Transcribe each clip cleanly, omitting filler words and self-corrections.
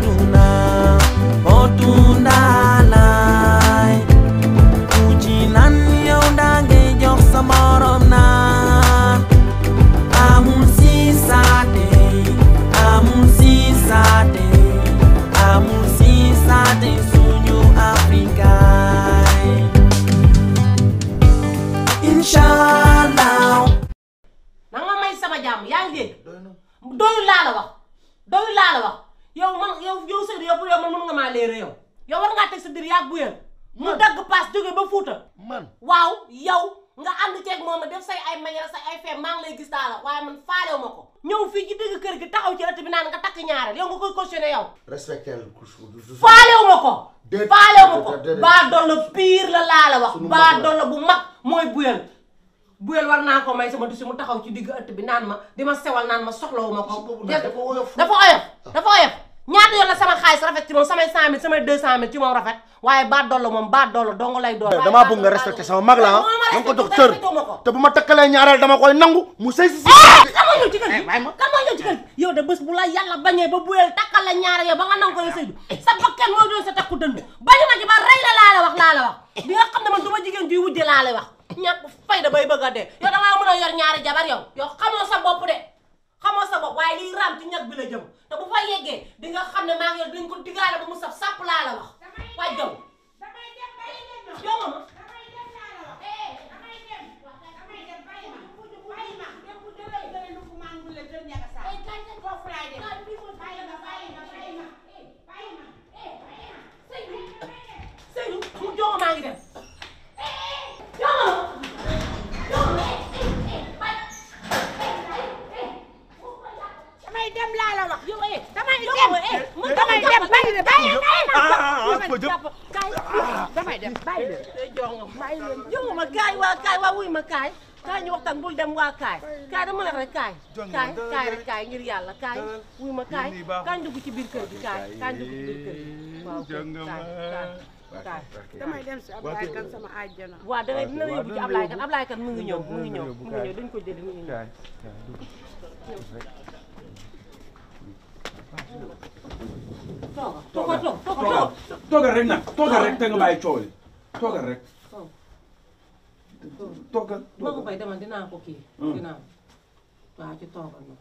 aduna otundalay uji nan yow dange jox sa morom naan amul sisaate suñu afrikaay inshallah nanga may sama jàmm yaa ngi dégg doyul laa la wax yow man yow Seydou yow pour yow man mën nga maa leere yow war ngaa teg sa dir yaa buyal mu dagg paas jóge ba Fuuta man waaw yow nga ànd ceeg moom def say ay manière say ay feem maa ngi lay gis daala waaye man faalew ma ko ñëw fii ci digg kër gi taxaw ci ëtt bi naan nga takk ñaareel yow nga koy cautionné yow faalew ma ko baa dolla pire la laa la wax baa dolla bu mag mooy buyal war naa ko may sama dusi mu taxaw ci digg ëtt bi naan ma di ma sewal naan ma soxlawu ma ko dafa oyof ñaata yoon la sama xaalis rafet ci moom samay 100 000 samay 200 000 ci moom rafet waaye baat dolla moom baat dolla dong lay doon damaa bëgg nga respecté sama mag la ah danga ko jox cër te bu ma takkalee ñaareel dama koy nangu mu sëy si kan moo ñëw ci kër yow de bés bu la yàlla bañee ba buyal takkal la ñaareel yow ba nga nangu ko yow Seydou sa bakkan mooy doon sa takku dënd bañu ma ci ba rey la laa la wax di nga xam ne man du ma jigéen juy wujje laa lay wax ñàkk fayda bay bëgg a dee yow dangaa mën a yor ñaari jabar yow xamoo sa bopp waaye liy raam ci ñag bi la jëm te bu fa yeggee di nga xam ne maa ngi yor dañ ko digaale ba mu saf sàpp laa la wax waay jaw yow ma Seydou mu jox maa ngi dem damay dem laa la wax yow damay dem bàyyi ma kaay waa wuy ma kaay ñu waxtaan bul dem waa kaay dama la rek kaay ngir yàlla kaay wuy ma kaay dugg ci biir kër gi kaay dugg ci biir kër gi waaw kaay damay dem si Ablaye Kan sama àjjana waaw dangay dina la yóbbu ci Ablaye Kan mu ngi ñëw dañ ko jëli mu ngi ñëw toogal rek nag toogal rek te nga bàyyi coow li toogal rek toogal ma ko bay demal dinaa ko kii dinaa waaw ci toogal nag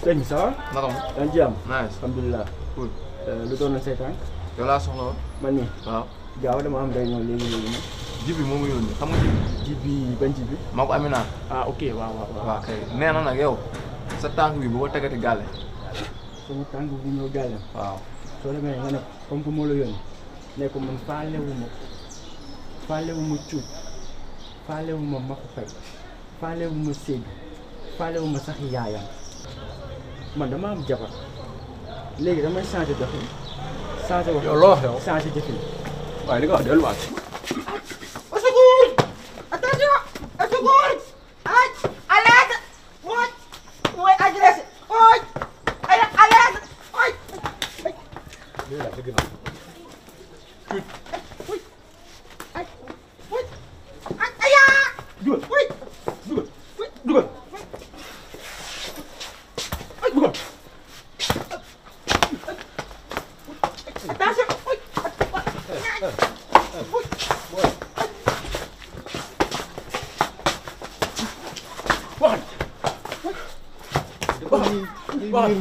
sëñ bi ça va. naka ma. yaa ngi ci am. nice alhamdulilah. cool. lu doon na seetaan. yow laa soxla woon. man nii. waaw. Gaaw dama am réunion léegi nag. Jibi moo ma yónni xam nga Jibi. Jibi ban Jibi. maa ko Amina. ah ok waaw. waaw kay nee na nag yow sa tànk bi bu ko tegati gàlle. sama tànk bi ñëw gàlle. waaw. soo demee nga ne comme que moo la yónni ne ko man faalewu ma cuub faalewu ma Maka Fay faalewu ma Seydou faalewu ma sax yaayam man dama am jabar léegi damay changé doxin changé wax. yow loo wax yow changé jëfin. waaye li nga wax delluwaat. au secours attention au secours ay alerte mooy agressé ay alerte lii la dëgg na.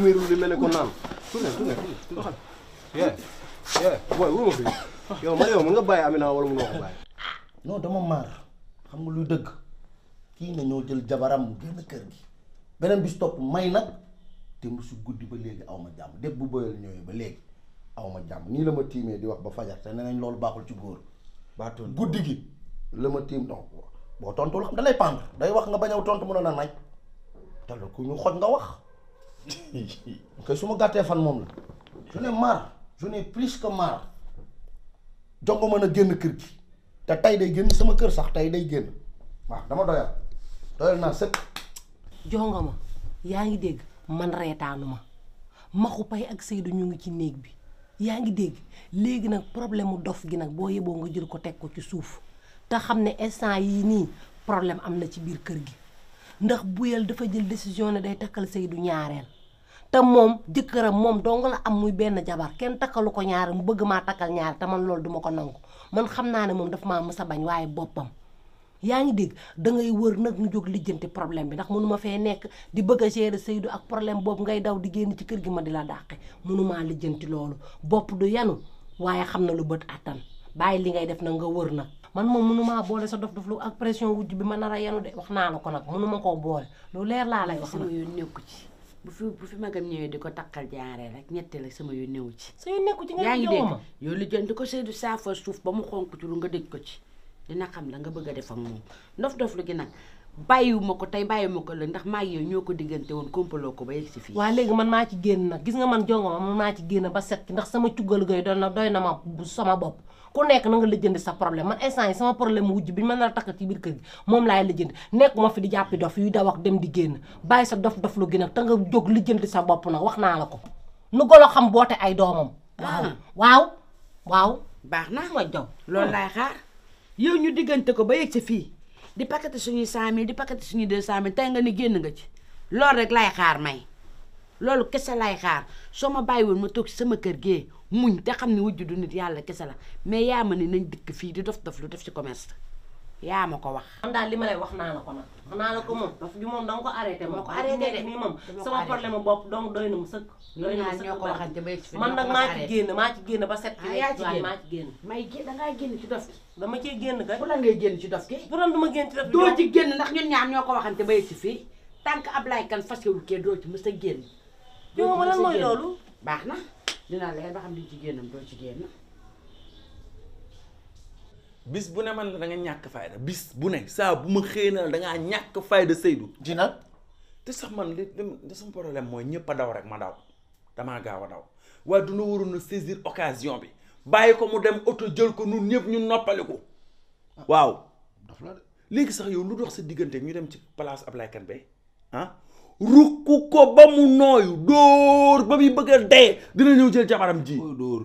miiru li mel ne ko naan tourné booy wu ma fi yow mën nga bàyyi Amina wala mënoo ko bàyyi non dama maar xam nga luy dëgg kii na ñoo jël jabaram mu génn kër gi beneen bis topp may nag te mu su guddi ba léegi aw ma jàmm def bu boyal ñëwee ba léegi aw ma jàmm nii la ma tiimee di wax ba fajar te nee nañ loolu baaxul ci góor guddi gi la ma tiim donc boo tontu xam da lay pendre day wax nga bañaw tontu mënoon a nañ te la ku ñu xoj nga wax kay su ma gàttee fan moom la je n'ai marre je n'ai plus que marre jongo mën a génn kër gi te tey day génn sama kër sax tey day génn waaw dama doyal naa sëkk. jonga ma yaa ngi dégg man reetaanu ma Maxu Pay ak Seydou ñu ngi ci néeg bi yaa ngi dégg léegi nag problème mu dof gi nag boo yeboo nga jël ko teg ko ci suuf te xam ne instant yii nii problème am na ci biir kër gi ndax Buyel dafa jël décision ne day takkal Seydou ñaareel te moom jëkkëram moom dong la am muy benn jabar kenn takkalu ko ñaareel mu bëgg maa takkal ñaareel te man loolu duma ko nangu man xam naa ne moom dafa maa mës a bañ waaye boppam yaa ngi dégg da ngay wër nag ñu jóg lijjanti problème bi ndax mënuma fee nekk di bëgg a gérer Seydou ak problème boobu ngay daw di génn ci kër gi ma di la dàqe mënumaa lijjanti loolu bopp du yanu waaye xam na lu bët attan bàyyi li ngay def nag nga wër nag man moom mënumaa boole sa dof lu ak pression wujj bi ma nar a yanu de wax naa la ko nag mënuma koo boole lu leer laa lay wax sama nag yoon nekku ci bu fi magam ñëwee di ko takkal jaaree rek ñetteel ak sama yoon newu ci sa yoon nekku ci nga yaa ngi jox dégg ma yow lijjanti ko Seydou saafa suuf ba mu xonk ci lu nga dëj ko ci dina xam la nga bëgg a def ak moom ndof lu gi nag bàyyiwuma ko tey bàyyiwuma ko la ndax maa ngi yow ñoo ko diggante woon kompaloo ko ba yegg si fii. waa léegi man maa ci génn nag gis nga man jongo ma man maa ci génn ba set ndax sama cuggal gay doy na ma sama bopp ku nekk na nga lijjanti sa problème man instant yi sama problème wujj bi ma nar a takk ci biir kër gi moom laay lijjanti nekkuma fi di jàppi dof yuy daw ak dem di génn bàyyi sa dof lu gi nag te nga jóg lijjanti sa bopp nag wax naa la ko nu golo xam boote ay doomam. waaw baax na ma jaw loolu laay xaar yow ñu diggante ko ba yegg si fii di paqueté suñuy 100000 di paqueté suñuy 200000 tey nga ni génn nga ci loolu rek laay xaar may loolu kese laay xaar soo ma bàyyiwoon ma toog ci sama kër gee muñ te xam ne wujju du nit yàlla kese la mais yaa ma ni nañ dikk fii di dof lu def ci commerce yaa ma ko wax. man daal li ma lay wax naa la ko nag wax naa la ko moom dof bi moom danga ko arrêté moo ko arrêté de nii moom sama problème bopp donc doy na mu sëkk doy na mu ñoo ko waxante ba yegg si fii man nag maa ci génn ba set yaa ci génn maa ci génn may dangaa génn ci dof gi dama ciy génn kay bu la ngay génn ci dof gi bu doon duma génn ci dof doo ci génn ndax ñun ñaar ñoo ko waxante ba yegg si fii tant que Ablaye Kane fasewul kee doo ci mës a génn yow ma lan mooy loolu baax na dinaa leer ba xam di ci génnam doo ci génn bis bu ne man la da nga ñàkk fayda bis bu ne saa bu ma xëy na da ngaa ñàkk fayda Seydou. dina te sax man li sama problème mooy ñëpp a daw rek ma daw damaa gaaw a daw waaye duna waroon a saisir occasion bi bàyyi ko mu dem oto jël ko ñun ñëpp ñu noppaliku waaw. léegi sax yow lu dox sa diggante ñu dem ci place Ablaye Kane be ah rukku ko ba mu nooyu dóor ba muy bëgg a dee dina ñëw jël jabaram ji. fooy dóor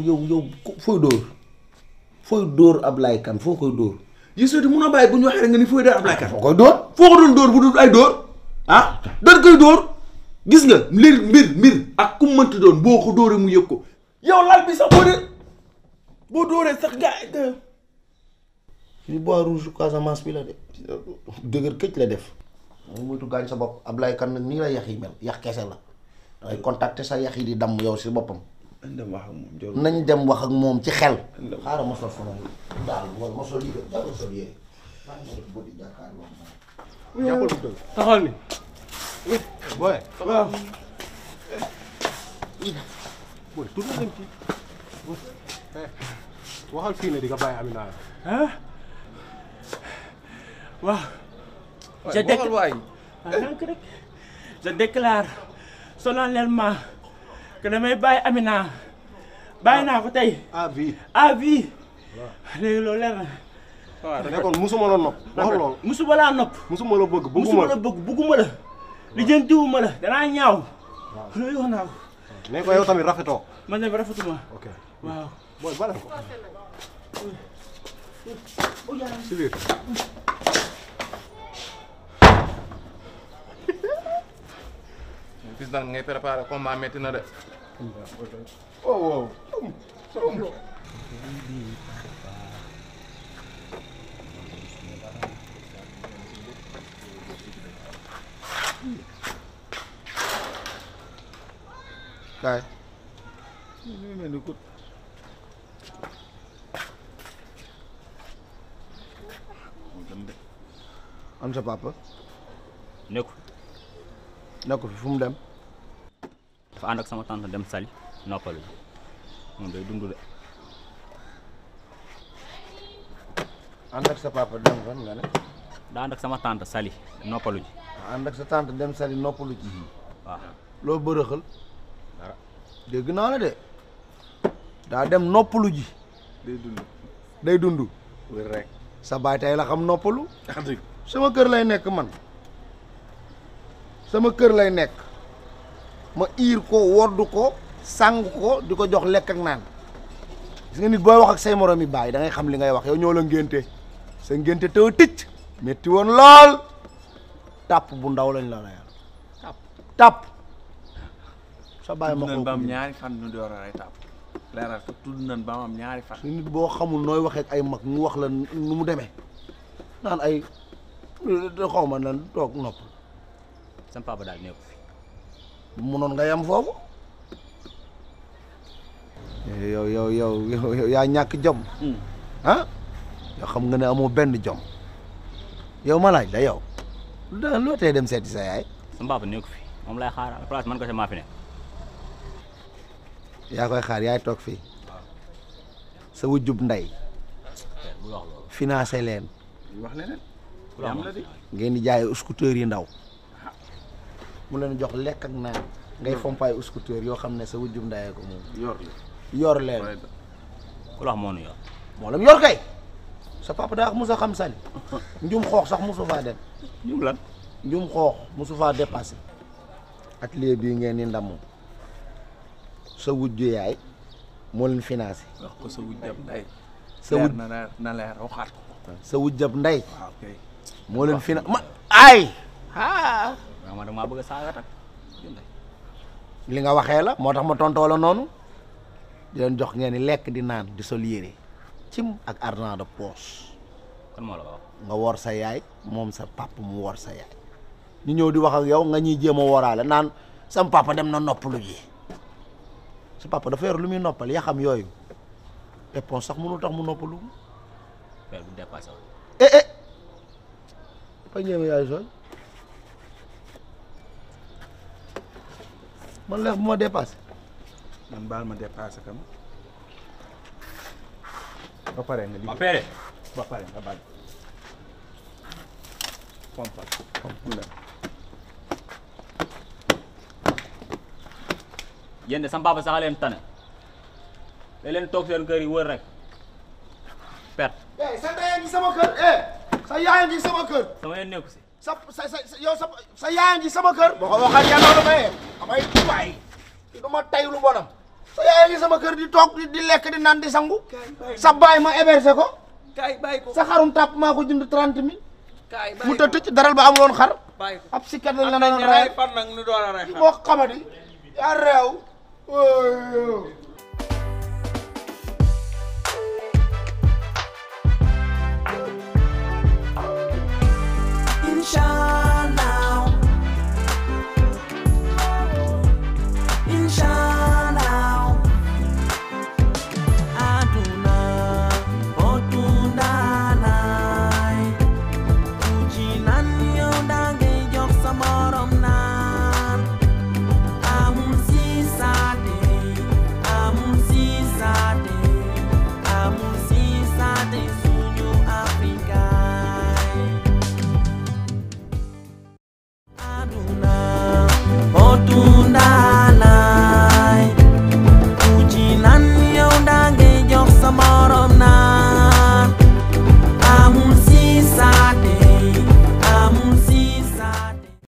yow fooy dóor. fooy dóor Ablaye Kane foo koy dóor. yi soo di mun a bàyyi bu ñu waxee rek nga ni fooy dóor Ablaye Kane. foo koy dóor. foo ko doon dóor bu dul ay dóor ah dañ koy dóor gis nga mbir ak ku mënti doon boo ko dóoree mu yëg ko yow lal bi sax boo dóoree sax gaa li bois rouge Casamance bi la de dëgër këj la def. moom moytu gaañ sa bopp Ablaye Kane nag nii la yax yi mel yax kese la dangay contacter sa yax yi di damm yow si boppam. nañ dem wax ak moom ci xel. xaaral ma sol sama daal wala ma sol yére jàppal sol yére. taxal ni. booy. waaw. booy tur nañ ci. waxal fii ne di nga bàyyi Amina. ah. waaw. je déclare solennellement que damay bàyyi Amina bàyyi naa ko tey. à vie. à vie. léegi loolu leer na. waaw te nekkoon musuma la nopp. waxal loolu musuma laa nopp. musuma la bëgg musuma la bëgg bugguma la. lijjantiwuma la danaa ñaaw. loolu wax naa ko. ne ko yow tamit rafetoo. man de rafetuma. ok waaw. booy bale ko. si biir. gis naa ngay préparé combat metti na de. oh wow. kaay. am sa papa. nekku fi fu mu dem. dafa ànd ak sama tante dem Saly noppalu moom day dund de. ànd ak sa papa dem fan nga ne. daa ànd ak sama tante Saly noppalu ji. ànd ak sa tante dem Saly noppalu ji. waaw. loo bërëxal. dara dégg naa la de. daa dem noppalu ji. day dund. day dund. wér rek. sa baay tey la xam noppalu sama kër lay nekk man sama kër lay nekk ma iir ko woddu ko sàng ko di ko jox lekk ak naan gis nga nit booy wax ak say morom yi baay da ngay xam li ngay wax yow ñoo la ngénte sa ngénte taw ticc metti woon lool tàpp bu ndaw lañ la reyal tàpp sa baay ma ko ba am ñaari fan ñu door a rey tàpp leeral ko tudd nañ ba am ñaari fan su nit boo xamul nooy waxee ak ay mag mu wax la nu mu demee naan ay xaw ma nan toog nopp sama papa daal nekku fi munoon nga yem foofu yow yaa ñàkk jom ah yow xam nga ne amoo benn jom yow ma laaj la yow lu da loo tee dem seeti sa yaay sama papa nekku fi moom lay xaar place man ko maa fi ne yaa koy xaar yaay toog fii sa wujjub ndey bu wax loolu financé leen wax leneen am la di ngeen di jaay scooter yi ndaw mu leen jox lekk ak naan ngay fompaay scooter yoo xam ne sa wujjub ndey ko moom yor leen ku la wax moo nu yor moo lam yor kay sa papa daa musa xam sali njum xoox sax musu faa dem njum lan njum xoox musu faa dépassé atelier bii ngeen ni ndamu sa wujju yaay moo leen financé wax ko sa wujjab ndey sa wujj na leer waxaat ko sa wujjab ndey waaw kay moo leen financé ma ay ma dama bëgg a saaga tak li nga waxee la moo tax ma tontoo la noonu di leen jox ngeen di lekk di naan di sol yére cim ak argent de poche kan moo la ko wax nga wor sa yaay moom sa papa mu wor sa yaay ñu ñëw di wax ak yow nga ñuy jéem a woraale naan sam papa dem na noppalu ji sa papa dafa yor lu muy noppal yaa xam yooyu éponge sax mënul tax mu noppalu père bu dépassé woon dafa ñëw yaay sooy man leef bu ma dépassé man baal ma dépassé kam ba pare nga liggéey ma père ba pare nga baal pompal yéen de sama papa sax a leen tane da leen toog seen kër yi wër rek perte sa ndey ngi sama kër sa yaay ngi sama kër sama yéen nekku si yow sa yaay ngi sama kër boo ko waxal yàlla lu maye amay waay du ma tay lu bonam sa yaay ngi sama kër di toog di lekk di naan di sangu sa baay ma hébergé ko kaay bàyyi ko sa xarum tàpp maa ko jënd 30 000 kaay mu tëj daral ba amuloon xar bàyyi ko ab sikkat lañ la doon rey fan nag nu door a rey moo xamadi yaa réew